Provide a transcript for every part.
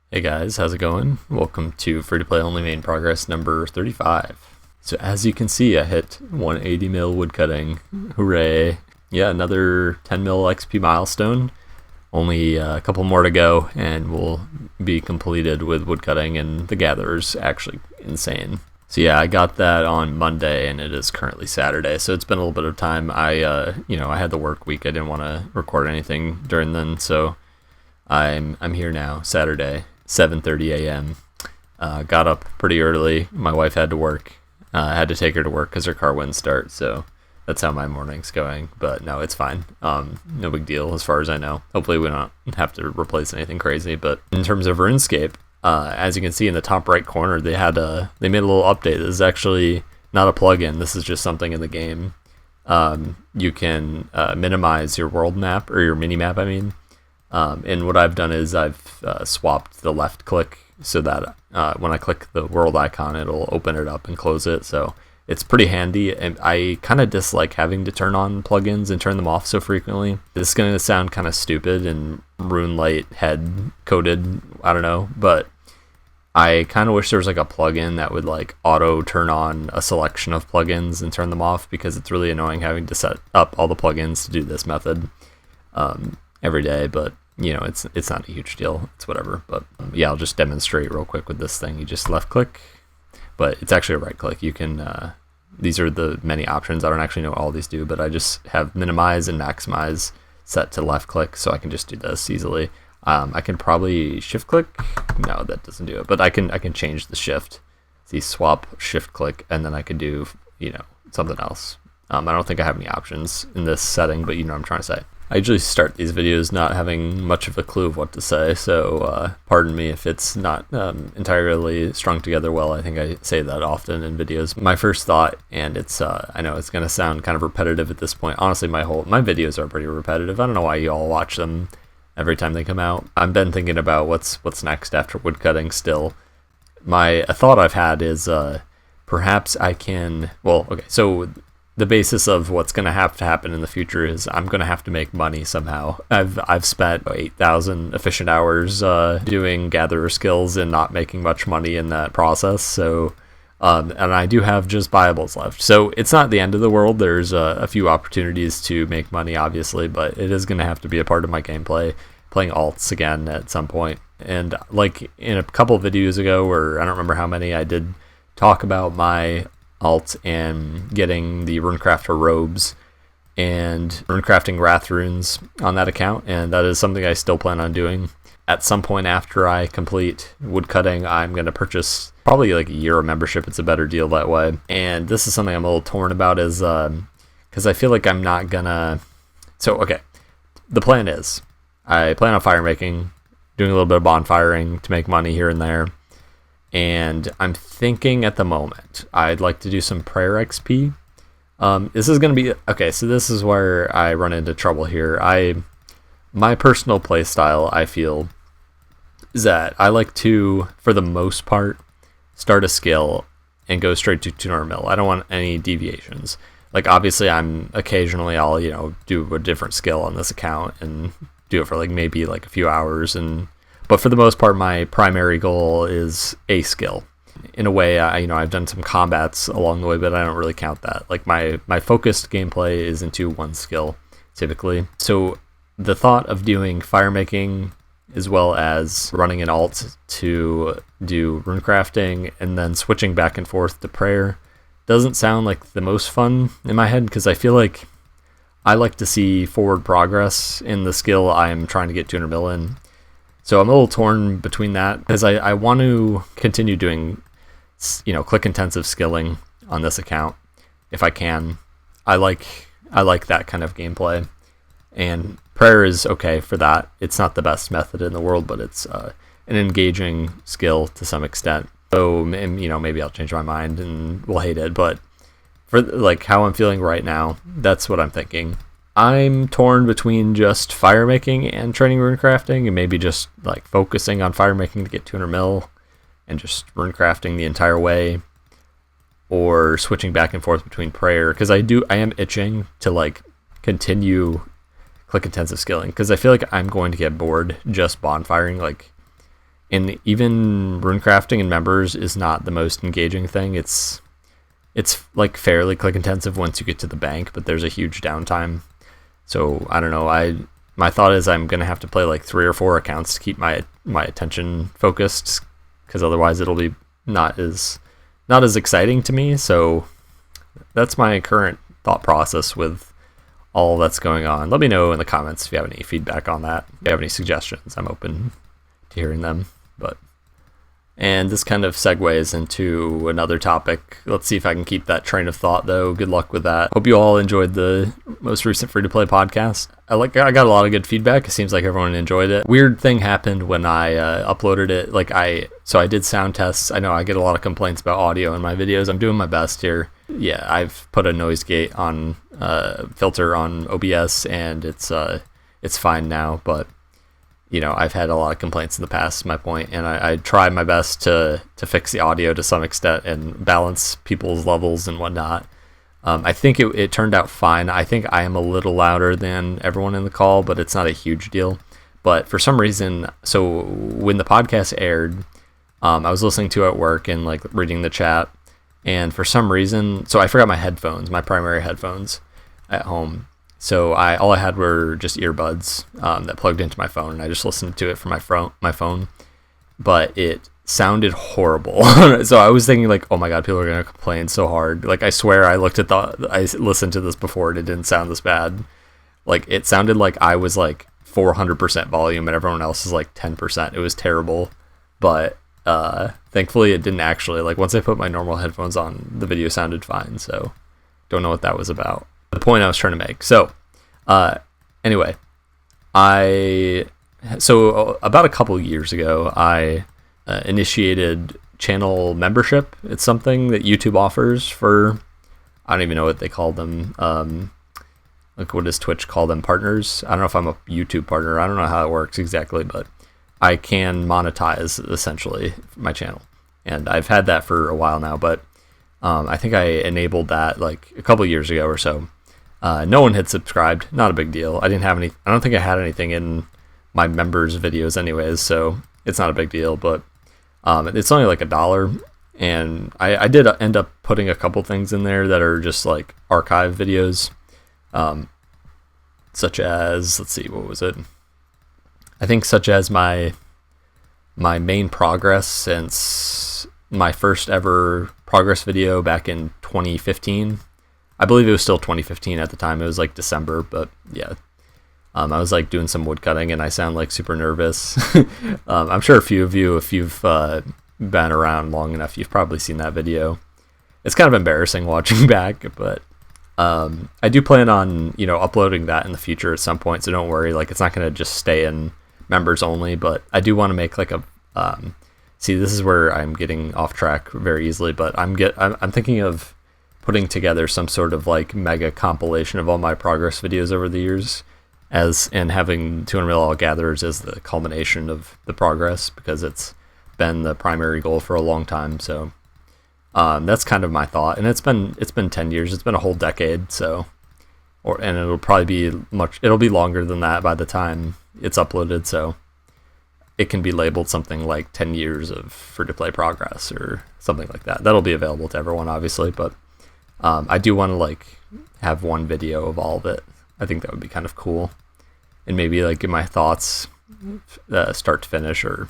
Hey guys, how's it going? Welcome to Free to Play Only main progress number 35. So as you can see, I hit 180 mil woodcutting. Hooray. Yeah, another 10 mil XP milestone. Only a couple more to go and we'll be completed with woodcutting, and the gatherer's actually insane. So yeah, I got that on Monday and it is currently Saturday. So it's been a little bit of time. I had the work week. I didn't want to record anything during then, so I'm here now, Saturday, 7:30 a.m. Got up pretty early. My wife had to work. I had to take her to work because her car wouldn't start, so that's how my morning's going. But no, it's fine. No big deal as far as I know. Hopefully we don't have to replace anything crazy. But in terms of RuneScape, as you can see in the top right corner, they made a little update. This is actually not a plugin. This is just something in the game. You can minimize your world map, or your mini map, I mean. And what I've done is I've swapped the left click so that when I click the world icon, it'll open it up and close it. So it's pretty handy. And I kind of dislike having to turn on plugins and turn them off so frequently. This is going to sound kind of stupid and RuneLite head coded, I don't know, but I kind of wish there was like a plugin that would like auto turn on a selection of plugins and turn them off, because it's really annoying having to set up all the plugins to do this method every day. But you know, it's not a huge deal. It's whatever. But yeah, I'll just demonstrate real quick with this thing. You just left click, but it's actually a right click. You can these are the many options. I don't actually know what all these do, but I just have minimize and maximize set to left click, so I can just do this easily. I can probably shift click. No, that doesn't do it, but I can change the shift. See, swap shift click, and then I could do, something else. I don't think I have any options in this setting, but you know what I'm trying to say. I usually start these videos not having much of a clue of what to say, so pardon me if it's not entirely strung together well. I think I say that often in videos. My first thought, and it's I know it's going to sound kind of repetitive at this point. Honestly, my videos are pretty repetitive. I don't know why you all watch them every time they come out. I've been thinking about what's next after woodcutting still. A thought I've had is perhaps I can, so the basis of what's going to have to happen in the future is I'm going to have to make money somehow. I've spent 8,000 efficient hours doing gatherer skills and not making much money in that process. So, and I do have just buyables left. So it's not the end of the world. There's a few opportunities to make money, obviously, but it is going to have to be a part of my gameplay, playing alts again at some point. And like in a couple of videos ago, or I don't remember how many, I did talk about my alt and getting the runecrafter robes and runecrafting wrath runes on that account, and that is something I still plan on doing. At some point after I complete woodcutting, I'm going to purchase probably like a year of membership. It's a better deal that way. And this is something I'm a little torn about, is because I feel like I'm not gonna. So okay, the plan is I plan on fire making, doing a little bit of bonfiring to make money here and there. And I'm thinking at the moment I'd like to do some prayer XP. This is going to be okay. So this is where I run into trouble here. My personal play style, I feel, is that I like to, for the most part, start a skill and go straight to 200 mil. I don't want any deviations. Like obviously, occasionally I'll do a different skill on this account and do it for like maybe like a few hours, but for the most part, my primary goal is a skill. In a way, I've done some combats along the way, but I don't really count that. Like my focused gameplay is into one skill, typically. So the thought of doing fire making as well as running an alt to do runecrafting and then switching back and forth to prayer doesn't sound like the most fun in my head, because I feel like I like to see forward progress in the skill I'm trying to get 200 mil in. So I'm a little torn between that, because I want to continue doing, click intensive skilling on this account if I can. I like that kind of gameplay, and prayer is okay for that. It's not the best method in the world, but it's an engaging skill to some extent. So maybe I'll change my mind and we'll hate it, but for like how I'm feeling right now, that's what I'm thinking. I'm torn between just fire making and training runecrafting, and maybe just like focusing on fire making to get 200 mil and just runecrafting the entire way, or switching back and forth between prayer, because I am itching to like continue click intensive skilling, because I feel like I'm going to get bored just bonfiring. Like And even runecrafting in members is not the most engaging thing. It's like fairly click intensive once you get to the bank, but there's a huge downtime. So I don't know. My thought is I'm gonna have to play like 3 or 4 accounts to keep my attention focused, because otherwise it'll be not as exciting to me. So that's my current thought process with all that's going on. Let me know in the comments if you have any feedback on that. If you have any suggestions, I'm open to hearing them. And this kind of segues into another topic. Let's see if I can keep that train of thought, though. Good luck with that. Hope you all enjoyed the most recent free-to-play podcast. I got a lot of good feedback. It seems like everyone enjoyed it. Weird thing happened when I uploaded it. So I did sound tests. I know I get a lot of complaints about audio in my videos. I'm doing my best here. Yeah, I've put a noise gate on filter on OBS, and it's fine now, but I've had a lot of complaints in the past, is my point, and I tried my best to fix the audio to some extent and balance people's levels and whatnot. I think it turned out fine. I think I am a little louder than everyone in the call, but it's not a huge deal. But for some reason, so when the podcast aired, I was listening to it at work and like reading the chat, and for some reason, so I forgot my headphones, my primary headphones at home. So all I had were just earbuds that plugged into my phone, and I just listened to it from my phone. But it sounded horrible. So I was thinking like, oh my god, people are gonna complain so hard. Like I swear, I listened to this before, and it didn't sound this bad. Like it sounded like I was like 400% volume, and everyone else is like 10%. It was terrible. But thankfully, it didn't actually. Like once I put my normal headphones on, the video sounded fine. So don't know what that was about. The point I was trying to make. So, anyway, about a couple years ago, I initiated channel membership. It's something that YouTube offers for, I don't even know what they call them. Like, what does Twitch call them? Partners? I don't know if I'm a YouTube partner. I don't know how it works exactly, but I can monetize essentially my channel, and I've had that for a while now. But I think I enabled that like a couple years ago or so. No one had subscribed. Not a big deal. I don't think I had anything in my members' videos anyways, so it's not a big deal. But it's only like $1, and I did end up putting a couple things in there that are just like archive videos, such as, let's see, what was it? I think such as my main progress since my first ever progress video back in 2015. I believe it was still 2015 at the time. It was like December, but yeah. I was like doing some woodcutting, and I sound like super nervous. I'm sure a few of you, if you've been around long enough, you've probably seen that video. It's kind of embarrassing watching back, but I do plan on uploading that in the future at some point. So don't worry, like it's not going to just stay in members only. But I do want to make like a see, this is where I'm getting off track very easily. But I'm thinking of putting together some sort of like mega compilation of all my progress videos over the years, and having 200 mil all gatherers as the culmination of the progress, because it's been the primary goal for a long time. So that's kind of my thought, and it's been 10 years. It's been a whole decade. So, and it'll probably be it'll be longer than that by the time it's uploaded. So it can be labeled something like 10 years of free-to-play progress or something like that. That'll be available to everyone, obviously, but I do want to like have one video of all of it. I think that would be kind of cool, and maybe like give my thoughts start to finish, or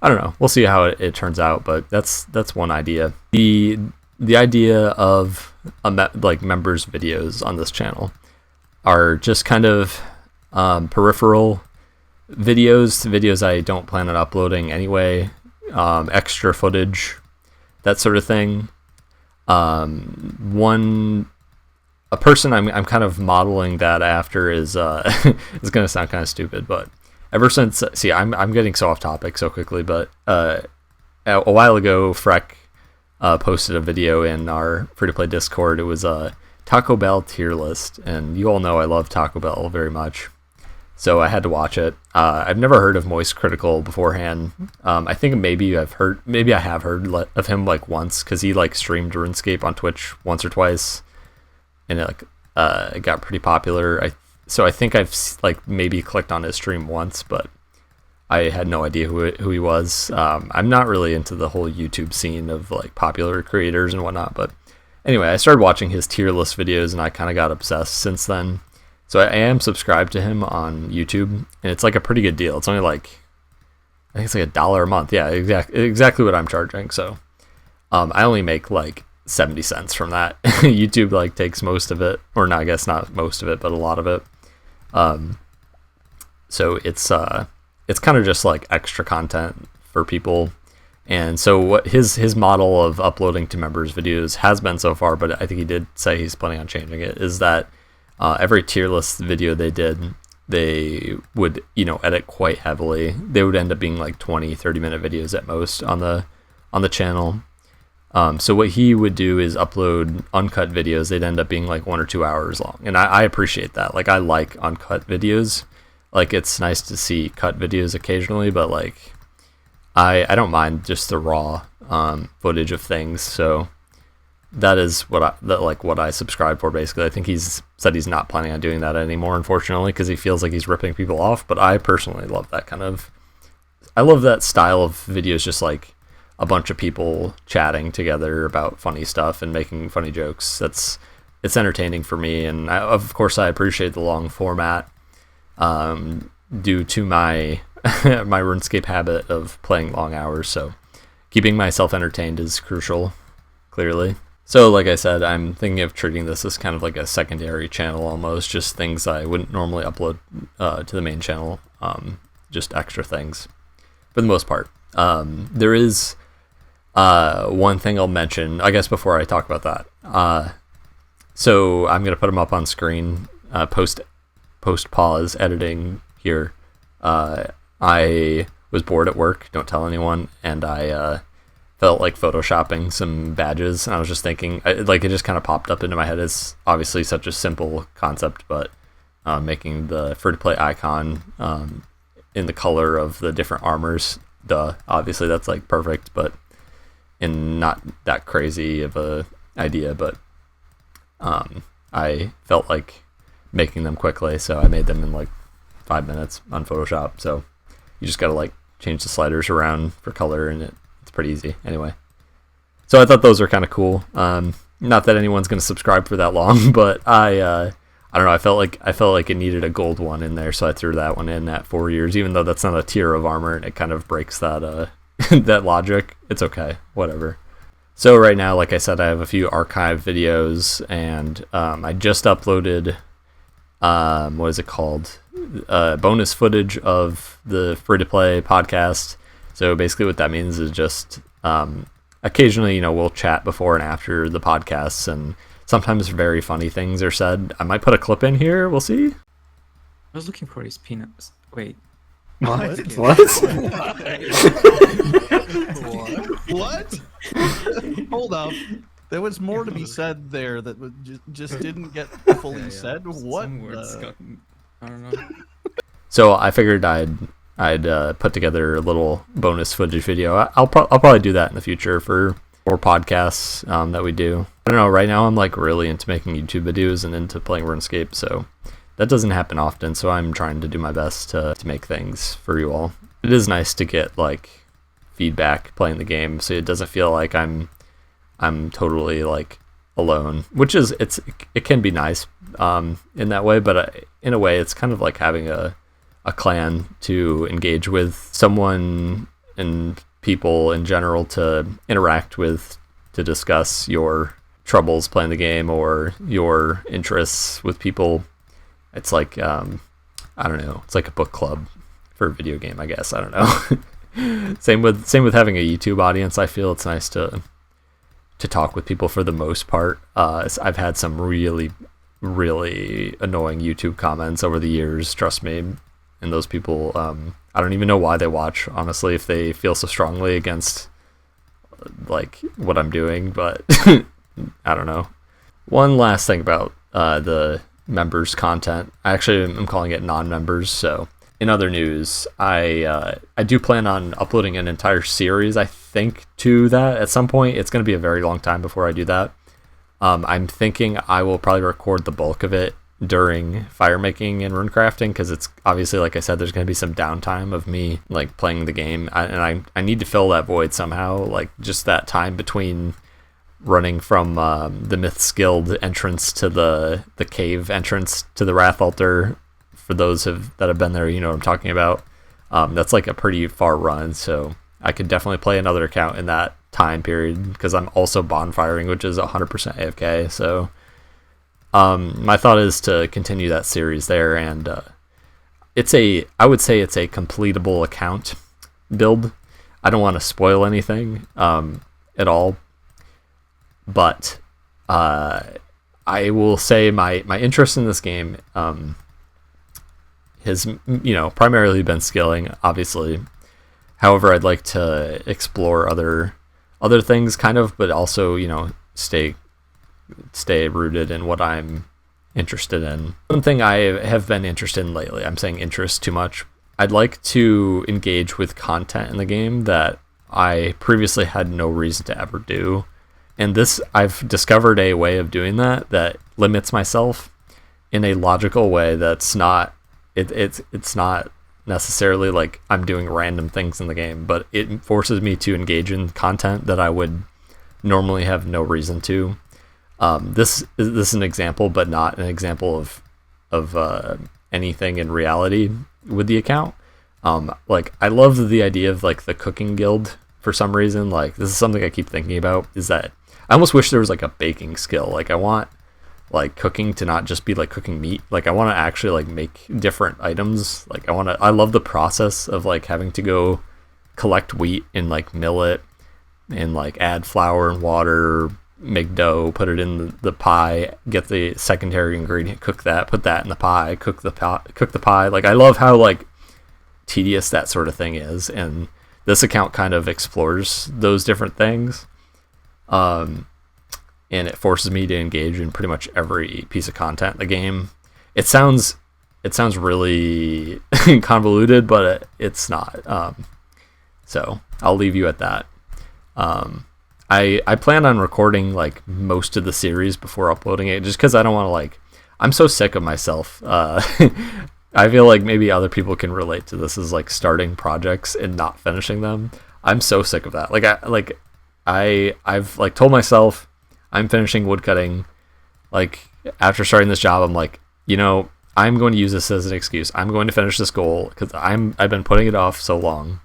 I don't know. We'll see how it turns out, but that's one idea. The idea of like members videos on this channel are just kind of peripheral videos I don't plan on uploading anyway, extra footage, that sort of thing. A person I'm kind of modeling that after is it's gonna sound kind of stupid, but ever since, see, I'm getting so off topic so quickly, but a while ago, Freck posted a video in our free-to-play Discord. It was a Taco Bell tier list, and you all know I love Taco Bell very much, so I had to watch it. I've never heard of Moist Critical beforehand. I think maybe I have heard of him like once, because he like streamed RuneScape on Twitch once or twice, and it got pretty popular. So I think I've like maybe clicked on his stream once, but I had no idea who he was. I'm not really into the whole YouTube scene of like popular creators and whatnot, but anyway, I started watching his tier list videos and I kind of got obsessed since then. So I am subscribed to him on YouTube, and it's like a pretty good deal. It's only like, I think it's like $1 a month. Yeah, exactly what I'm charging. So I only make like 70 cents from that. YouTube like takes most of it, or no, I guess not most of it, but a lot of it. So it's kind of just like extra content for people. And so what his model of uploading to members videos has been so far, but I think he did say he's planning on changing it, is that every tier list video they would, edit quite heavily. They would end up being like 20-30 minute videos at most on the channel. So what he would do is upload uncut videos. They'd end up being like 1 or 2 hours long, and I appreciate that. Like, I like uncut videos. Like, it's nice to see cut videos occasionally, but like I don't mind just the raw footage of things. So that is what I subscribe for, basically. I think he's said he's not planning on doing that anymore, unfortunately, because he feels like he's ripping people off. But I personally love that I love that style of videos, just like a bunch of people chatting together about funny stuff and making funny jokes. It's entertaining for me, and of course I appreciate the long format due to my my RuneScape habit of playing long hours. So keeping myself entertained is crucial, clearly. So like I said, I'm thinking of treating this as kind of like a secondary channel almost, just things I wouldn't normally upload to the main channel, just extra things for the most part. There is one thing I'll mention, I guess, before I talk about that. So I'm going to put them up on screen, post pause editing here. I was bored at work, don't tell anyone, and I felt like photoshopping some badges, and I was just thinking, it just kind of popped up into my head. It's obviously such a simple concept, but making the free-to-play icon in the color of the different armors, obviously that's like perfect, but in not that crazy of a idea. But I felt like making them quickly, so I made them in like 5 minutes on Photoshop. So you just gotta like change the sliders around for color, and it's pretty easy anyway. So I thought those were kind of cool. Not that anyone's gonna subscribe for that long, but I don't know, I felt like it needed a gold one in there, so I threw that one in at 4 years, even though that's not a tier of armor, and it kind of breaks that that logic. It's okay, whatever. So right now, like I said, I have a few archive videos, and I just uploaded what is it called? Bonus footage of the free-to-play podcast. So basically what that means is just occasionally, we'll chat before and after the podcasts, and sometimes very funny things are said. I might put a clip in here. We'll see. I was looking for his peanuts. Wait. What? What? Hold up. There was more to be said there that just didn't get fully said. What? Some words I don't know. So I figured I'd put together a little bonus footage video. I'll probably do that in the future for more podcasts that we do. I don't know. Right now I'm like really into making YouTube videos and into playing RuneScape, so that doesn't happen often. So I'm trying to do my best to make things for you all. It is nice to get like feedback playing the game, so it doesn't feel like I'm totally like alone, which is it can be nice in that way, but in a way it's kind of like having a clan to engage with, someone and people in general to interact with, to discuss your troubles playing the game or your interests with people. It's like I don't know, it's like a book club for a video game, I guess. I don't know. same with having a YouTube audience. I feel it's nice to talk with people for the most part. I've had some really annoying YouTube comments over the years, trust me, and those people, I don't even know why they watch, honestly, if they feel so strongly against like what I'm doing, but I don't know. One last thing about the members content. I actually am calling it non-members. So in other news, I do plan on uploading an entire series, I think, to that at some point. It's going to be a very long time before I do that. I'm thinking I will probably record the bulk of it during fire making and rune crafting, because it's obviously, like I said, there's going to be some downtime of me like playing the game, and I need to fill that void somehow, like just that time between running from the Myth's Guild entrance to the cave entrance to the Wrath Altar. For those that have been there, you know what I'm talking about. That's like a pretty far run, so I could definitely play another account in that time period, because I'm also bonfiring, which is 100% AFK. So my thought is to continue that series there, and I would say it's a completable account build. I don't want to spoil anything at all, but I will say my interest in this game has, you know, primarily been skilling, obviously. However, I'd like to explore other things, kind of, but also, you know, stay rooted in what I'm interested in. One thing I have been interested in lately, I'm saying interest too much, I'd like to engage with content in the game that I previously had no reason to ever do. And this, I've discovered a way of doing that limits myself in a logical way that's not, it's not necessarily like I'm doing random things in the game, but it forces me to engage in content that I would normally have no reason to. This is an example, but not an example of anything in reality with the account. Like, I love the idea of like the cooking guild for some reason. Like, this is something I keep thinking about, is that I almost wish there was like a baking skill. Like, I want like cooking to not just be like cooking meat. Like, I want to actually like make different items. Like, I love the process of like having to go collect wheat and like mill it and like add flour and water, make dough, put it in the pie, get the secondary ingredient, cook that, put that in the pie, cook the pie. Like, I love how like tedious that sort of thing is, and this account kind of explores those different things. And it forces me to engage in pretty much every piece of content in the game. It sounds really convoluted, but it's not. So I'll leave you at that. I plan on recording like most of the series before uploading it, just because I don't want to, like, I'm so sick of myself. I feel like maybe other people can relate to this, as like starting projects and not finishing them. I'm so sick of that. I've like told myself I'm finishing woodcutting. Like, after starting this job, I'm like, you know, I'm going to use this as an excuse. I'm going to finish this goal because I've been putting it off so long,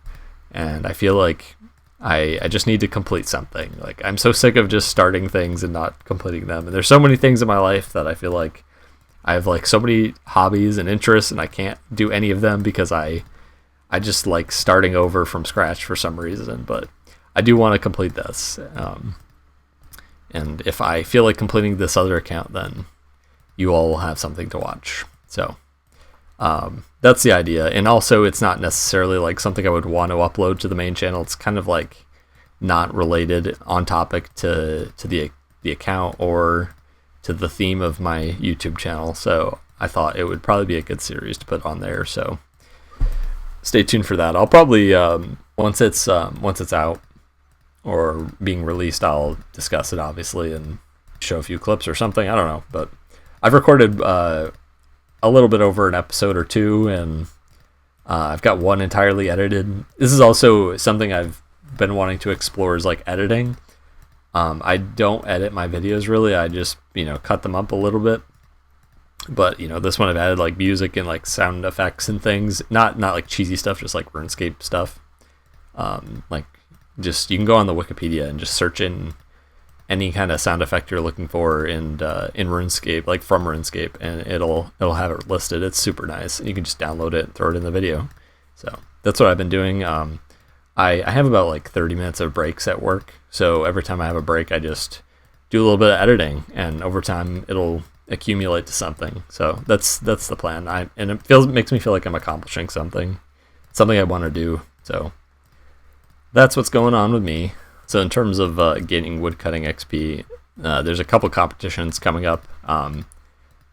and I feel like I just need to complete something. Like, I'm so sick of just starting things and not completing them. And there's so many things in my life that I feel like I have like so many hobbies and interests, and I can't do any of them because I just like starting over from scratch for some reason. But I do want to complete this. And if I feel like completing this other account, then you all will have something to watch. So that's the idea. And also, it's not necessarily like something I would want to upload to the main channel. It's kind of like not related on topic to the account or to the theme of my YouTube channel. So I thought it would probably be a good series to put on there. So stay tuned for that. I'll probably once it's out or being released, I'll discuss it, obviously, and show a few clips or something. I don't know, but I've recorded a little bit over an episode or two, and I've got one entirely edited. This is also something I've been wanting to explore, is like editing. I don't edit my videos really. I just, you know, cut them up a little bit. But, you know, this one I've added like music and like sound effects and things. Not like cheesy stuff, just like RuneScape stuff. Like, just, you can go on the Wikipedia and just search in any kind of sound effect you're looking for in RuneScape, like from RuneScape, and it'll have it listed. It's super nice. You can just download it and throw it in the video. So that's what I've been doing. I have about like 30 minutes of breaks at work, so every time I have a break, I just do a little bit of editing, and over time it'll accumulate to something. So that's the plan. And it makes me feel like I'm accomplishing something I want to do. So that's what's going on with me. So in terms of getting woodcutting XP, there's a couple competitions coming up.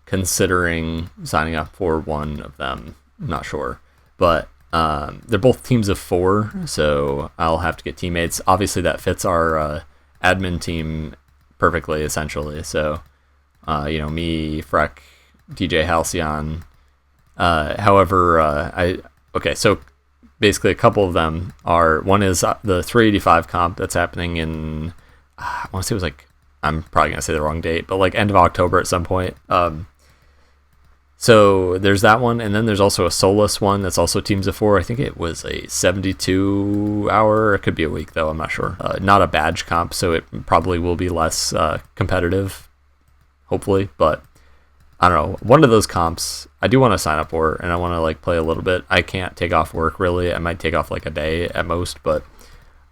Considering signing up for one of them, I'm not sure, but they're both teams of 4, so I'll have to get teammates. Obviously, that fits our admin team perfectly, essentially. So, you know, me, Freck, DJ Halcyon. However, so basically a couple of them are, one is the 385 comp that's happening in, I want to say it was like, I'm probably going to say the wrong date, but like end of October at some point. So there's that one, and then there's also a Solus one that's also teams of 4. I think it was a 72 hour, it could be a week though, I'm not sure. Not a badge comp, so it probably will be less competitive, hopefully, but I don't know. One of those comps I do want to sign up for, and I want to like play a little bit. I can't take off work really. I might take off like a day at most, but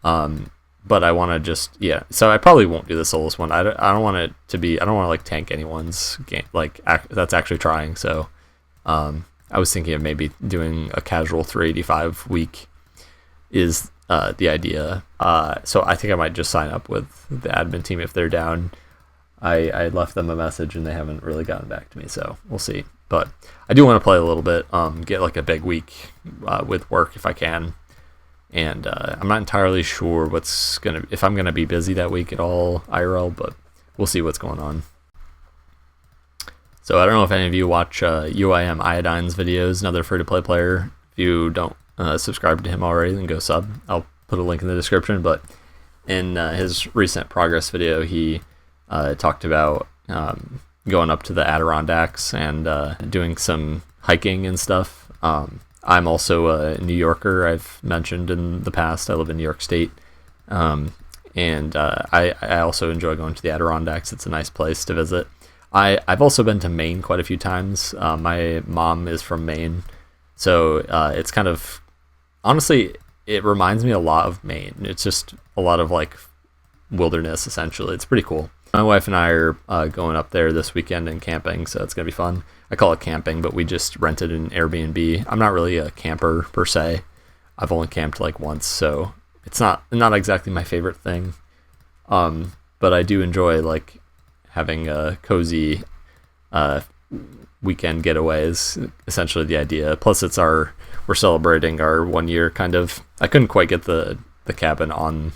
I want to just, yeah. So I probably won't do the Solus one. I don't want it to be, I don't want to like tank anyone's game, like that's actually trying. So I was thinking of maybe doing a casual 385 week is the idea. So I think I might just sign up with the admin team if they're down. I left them a message and they haven't really gotten back to me, so we'll see. But I do want to play a little bit, get like a big week with work if I can. And I'm not entirely sure if I'm gonna be busy that week at all IRL, but we'll see what's going on. So I don't know if any of you watch UIM Iodine's videos, another free-to-play player. If you don't subscribe to him already, then go sub. I'll put a link in the description. But in his recent progress video, he talked about going up to the Adirondacks and doing some hiking and stuff. I'm also a New Yorker. I've mentioned in the past I live in New York State, and I also enjoy going to the Adirondacks. It's a nice place to visit. I've also been to Maine quite a few times. My mom is from Maine, so it's kind of, honestly, it reminds me a lot of Maine. It's just a lot of like wilderness essentially. It's pretty cool. My wife and I are going up there this weekend and camping, so it's going to be fun. I call it camping, but we just rented an Airbnb. I'm not really a camper per se. I've only camped like once, so it's not exactly my favorite thing. But I do enjoy like having a cozy weekend getaway is essentially the idea. Plus we're celebrating our 1 year kind of. I couldn't quite get the cabin on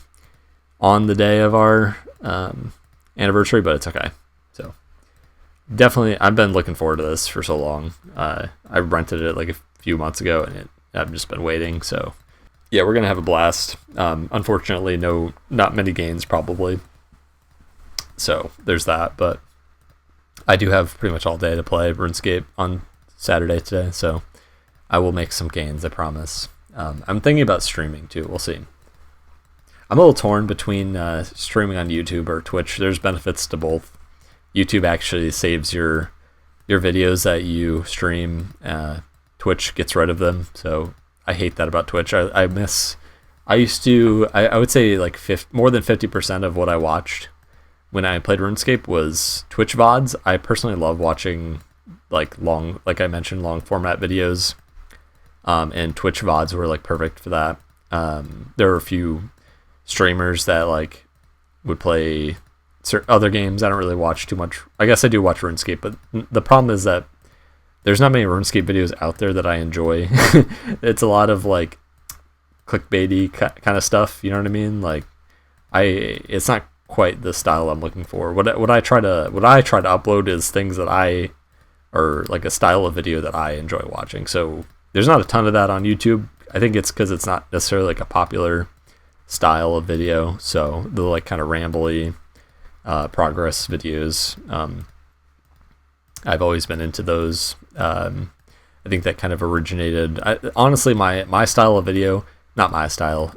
the day of our anniversary, but it's okay. So definitely, I've been looking forward to this for so long. I rented it like a few months ago, and I've just been waiting. So yeah, we're gonna have a blast. Unfortunately, not many gains probably. So there's that, but I do have pretty much all day to play RuneScape on Saturday today, so I will make some gains, I promise. I'm thinking about streaming too. We'll see. I'm a little torn between streaming on YouTube or Twitch. There's benefits to both. YouTube actually saves your videos that you stream. Twitch gets rid of them, so I hate that about Twitch. I would say like more than 50% of what I watched when I played RuneScape was Twitch VODs. I personally love watching like I mentioned, long format videos, and Twitch VODs were like perfect for that. There were a few streamers that like would play other games. I don't really watch too much. I guess I do watch RuneScape, but the problem is that there's not many RuneScape videos out there that I enjoy. It's a lot of like clickbaity kind of stuff, you know what I mean? Like it's not quite the style I'm looking for. What I try to upload is things that or like a style of video that I enjoy watching. So there's not a ton of that on YouTube. I think it's because it's not necessarily like a popular style of video, so the like kind of rambly progress videos, I've always been into those. I think that kind of originated, honestly, my style of video, not my style,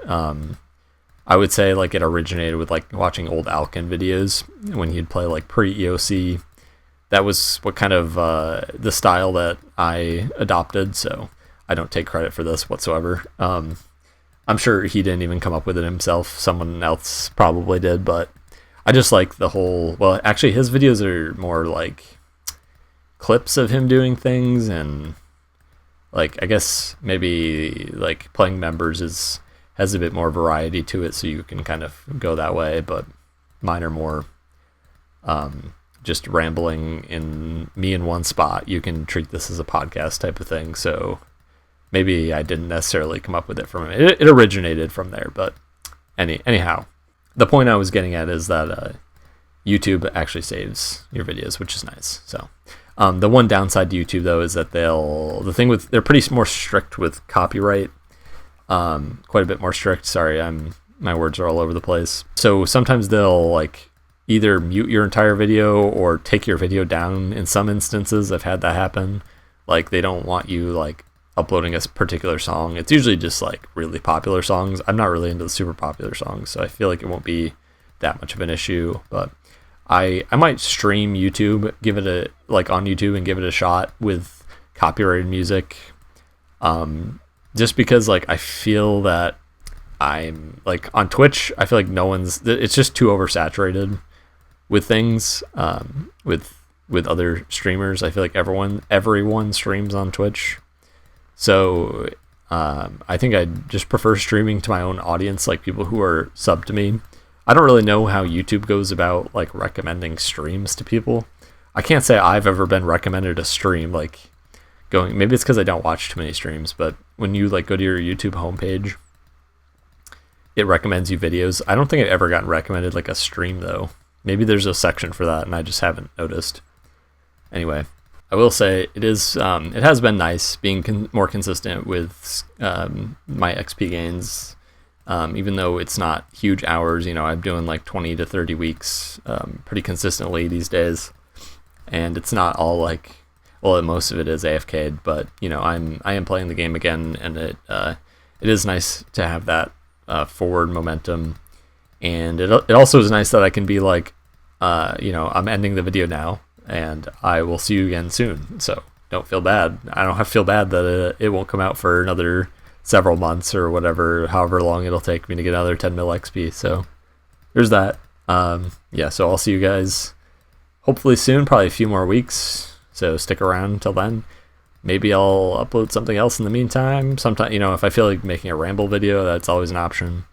I would say like it originated with like watching old Alkin videos when he'd play like pre-EOC. That was what kind of the style that I adopted, so I don't take credit for this whatsoever. I'm sure he didn't even come up with it himself. Someone else probably did, but I just like the whole... Well, actually, his videos are more like clips of him doing things, and like I guess maybe like playing members has a bit more variety to it, so you can kind of go that way. But mine are more just rambling in me in one spot. You can treat this as a podcast type of thing, so maybe I didn't necessarily come up with it from it. It originated from there, but anyhow, the point I was getting at is that YouTube actually saves your videos, which is nice. So The one downside to YouTube though is that they're pretty more strict with copyright, quite a bit more strict. Sorry, my words are all over the place. So sometimes they'll like either mute your entire video or take your video down. In some instances, I've had that happen. Like they don't want you like uploading a particular song. It's usually just like really popular songs. I'm not really into the super popular songs, so I feel like it won't be that much of an issue. But I might stream YouTube, on YouTube and give it a shot with copyrighted music. Just because like I feel that I'm like on Twitch, I feel like it's just too oversaturated with things, with other streamers. I feel like everyone streams on Twitch. So I think I just prefer streaming to my own audience, like people who are sub to me. I don't really know how YouTube goes about like recommending streams to people. I can't say I've ever been recommended a stream, like maybe it's because I don't watch too many streams, but when you like go to your YouTube homepage, it recommends you videos. I don't think I've ever gotten recommended like a stream though. Maybe there's a section for that and I just haven't noticed. Anyway, I will say it has been nice being more consistent with my XP gains. Even though it's not huge hours, I'm doing like 20 to 30 weeks pretty consistently these days. And it's not all like, well, most of it is AFK'd, but I am playing the game again, and it is nice to have that forward momentum. And it also is nice that I can be like, I'm ending the video now, and I will see you again soon. So don't feel bad. I don't have to feel bad that it won't come out for another several months or whatever, however long it'll take me to get another 10 mil XP. So there's that. So I'll see you guys hopefully soon, probably a few more weeks. So stick around until then. Maybe I'll upload something else in the meantime. Sometime, if I feel like making a ramble video, that's always an option.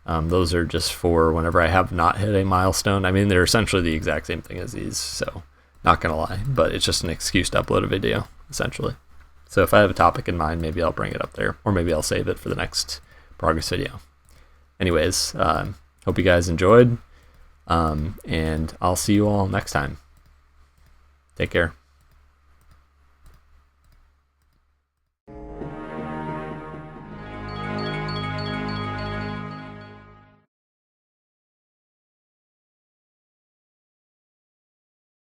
Those are just for whenever I have not hit a milestone. I mean, they're essentially the exact same thing as these, so not gonna lie, but it's just an excuse to upload a video, essentially. So if I have a topic in mind, maybe I'll bring it up there, or maybe I'll save it for the next progress video. Anyways, hope you guys enjoyed, and I'll see you all next time. Take care.